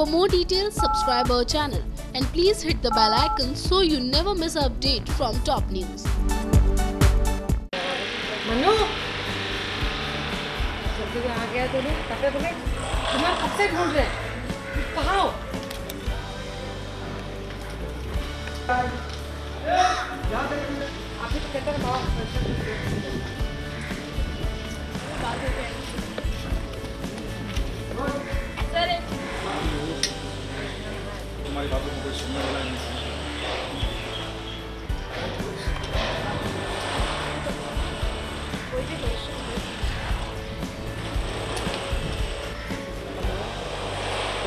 For more details, subscribe our channel and please hit the bell icon so you never miss an update from top news. Manu, जल्दी आ गया तुम्हें तुम्हारा कब से ढूंढ रहे हैं? कहाँ हो? अभी तो कहते हैं तुम्हारी बातों को कोई सुनने वाला नहीं।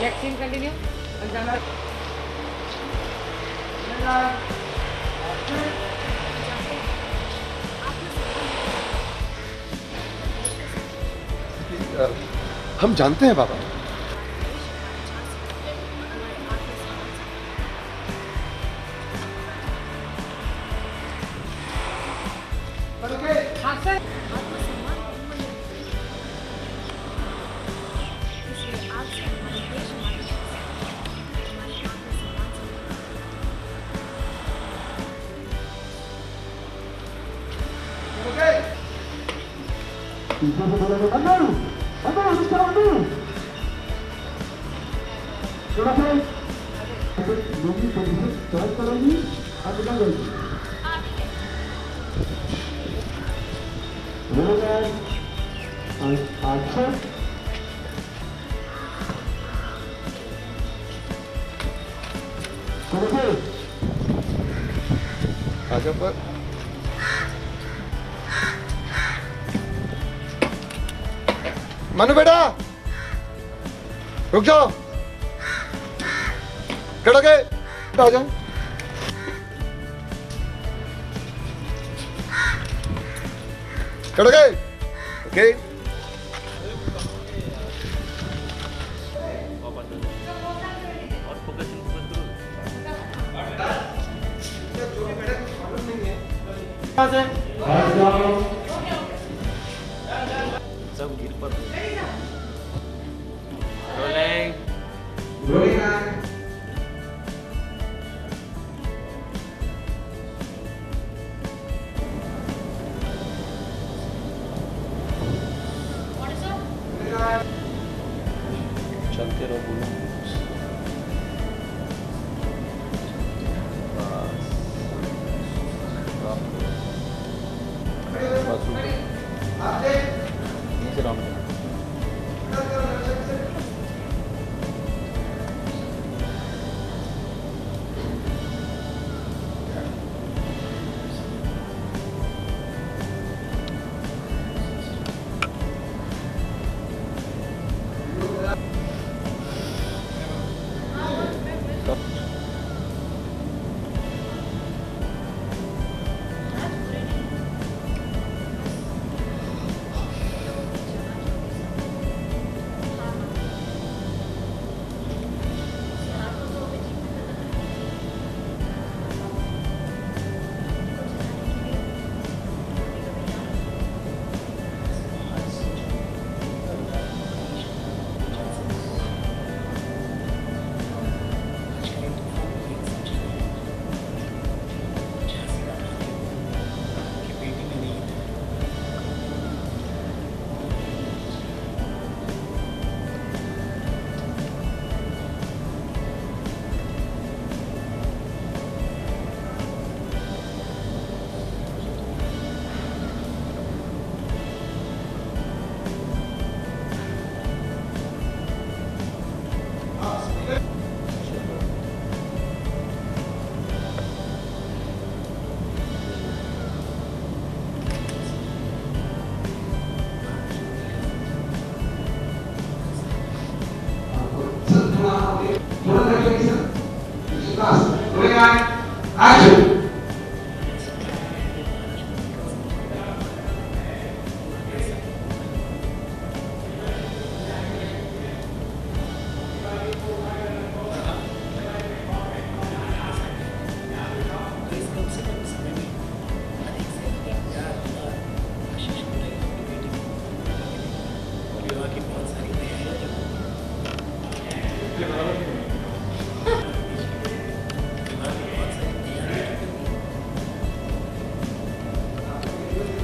Next scene continue. हम जानते हैं बाबा। हाँ सर। आजा पर मनु बेटा रुक जाओ, खड़ा के आ जाओ। खड़ा के ओके। सब गिर पर चलते रहो बोलो। नीचे राउंड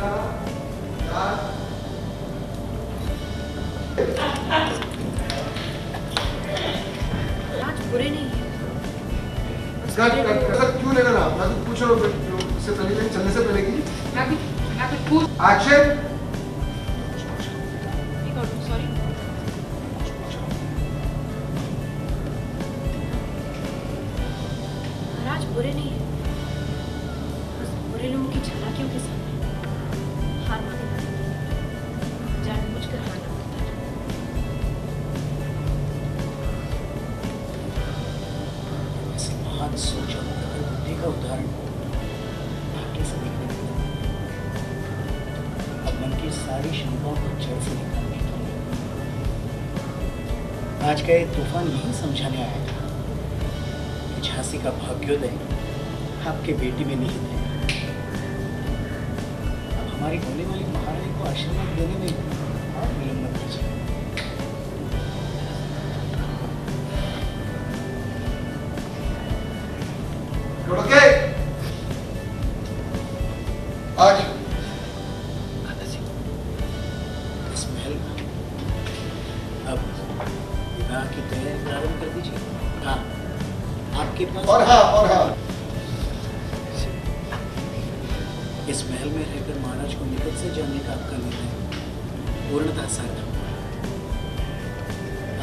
आज बुरे नहीं है। क्यों लेना ना? मैं तो पूछ रहा हूँ इससे पहले चलने से पहले की मैं कुछ पूछ एक्शन। सॉरी। महाराज बुरे नहीं है, बस बुरे लोगों की चालाकियों के सामने हार माननी पड़ती है, जानबूझकर हार ना मानता है। ऐसे महान सोच और प्रखर बुद्धि का उदाहरण भाग्य से देखने को मिला। अब मन की सारी शंकाओं को जड़ से निकालने के लिए आज का ये तूफान यही समझाने आया था कि झांसी का भाग्योदय आपके बेटी में निहित है। अब हमारी होने वाली महारानी को आशीर्वाद देने में और विलंब मत कीजिए। ओके आज इस महल में अब विवाह की तैयारी प्रारंभ कर दीजिए। हाँ, आपके पास और हाँ इस महल में रहकर महाराज को निकट से जानने का आपका निर्णय पूर्णतः सार्थक हुआ।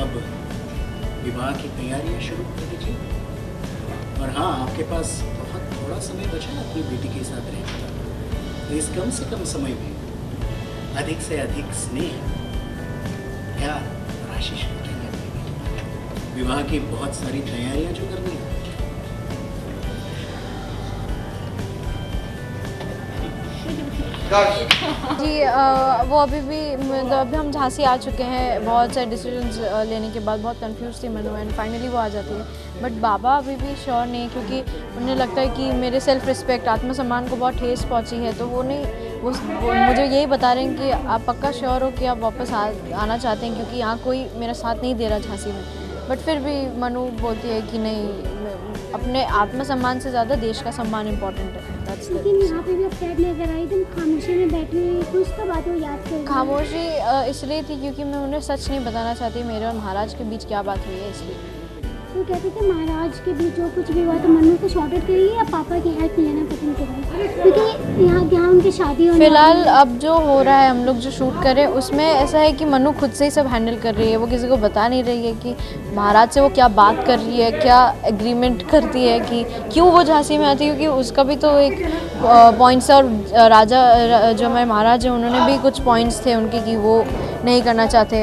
अब विवाह की तैयारियां शुरू कर दीजिए। और हाँ, आपके पास बहुत थोड़ा समय बचा है अपनी बेटी के साथ रहने का। तो इस कम से कम समय में अधिक से अधिक स्नेह, प्यार और आशीष रखेंगे अपनी बेटी। विवाह की बहुत सारी तैयारियां जो करनी है। जी वो अभी भी मतलब अभी हम झांसी आ चुके हैं। बहुत सारे डिसीजंस लेने के बाद बहुत कंफ्यूज थी मनु एंड फाइनली वो आ जाती है। बट बाबा अभी भी श्योर नहीं, क्योंकि उन्हें लगता है कि मेरे सेल्फ रिस्पेक्ट, आत्मसम्मान को बहुत ठेस पहुंची है। तो वो मुझे यही बता रहे हैं कि आप पक्का श्योर हो कि आप वापस आना चाहते हैं, क्योंकि यहाँ कोई मेरा साथ नहीं दे रहा झांसी में। बट फिर भी मनु बोलती है कि नहीं, अपने आत्मसम्मान से ज़्यादा देश का सम्मान इम्पोर्टेंट है। लेकिन यहाँ पे भी अब कैद नजर आई, तुम खामोशी में बैठी हुई, कुछ तो बात वो याद कर। खामोशी इसलिए थी क्योंकि मैं उन्हें सच नहीं बताना चाहती मेरे और महाराज के बीच क्या बात हुई है, इसलिए। वो कहते थे महाराज के बीच जो कुछ भी हुआ तो मनु को शॉर्ट आउट करिए या पापा की हेल्प लेना पसंद करिए, क्योंकि यहाँ उनकी शादी होने फिलहाल अब जो हो रहा है, हम लोग जो शूट कर रहे हैं उसमें ऐसा है कि मनु खुद से ही सब हैंडल कर रही है। वो किसी को बता नहीं रही है कि महाराज से वो क्या बात कर रही है, क्या एग्रीमेंट करती है, कि क्यों वो झांसी में आती है, क्योंकि उसका भी तो एक पॉइंट्स है। और राजा जो हमारे महाराज हैं उन्होंने भी कुछ पॉइंट्स थे उनके कि वो नहीं करना चाहते,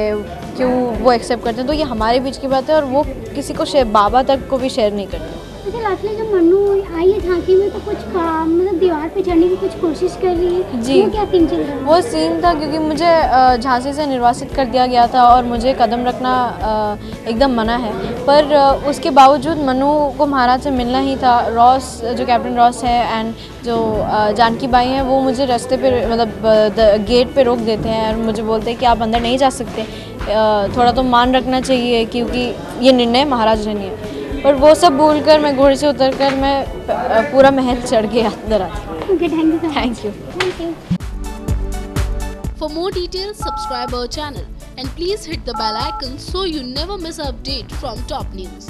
क्यों वो एक्सेप्ट करते हैं। तो ये हमारे बीच की बात है और वो किसी को बाबा तक को भी शेयर नहीं करते। अच्छा, लास्टली जब मनु आई है झांसी में तो कुछ मतलब दीवार पे चढ़ने की कुछ कोशिश कर रही है जी। वो क्या सीन चल रहा है? वो सीन था क्योंकि मुझे झांसी से निर्वासित कर दिया गया था और मुझे कदम रखना एकदम मना है। पर उसके बावजूद मनु को महाराज से मिलना ही था। रॉस जो कैप्टन रॉस है एंड जो जानकी बाई हैं वो मुझे रास्ते पे मतलब गेट पे रोक देते हैं और मुझे बोलते हैं कि आप अंदर नहीं जा सकते, थोड़ा तो मान रखना चाहिए क्योंकि ये निर्णय महाराज ने लिया है। पर वो सब भूलकर मैं घोड़े से उतरकर मैं पूरा महल चढ़ के अंदर आती। Okay, thank you. For more details, subscribe our channel and please hit the bell icon so you never miss an update from top news.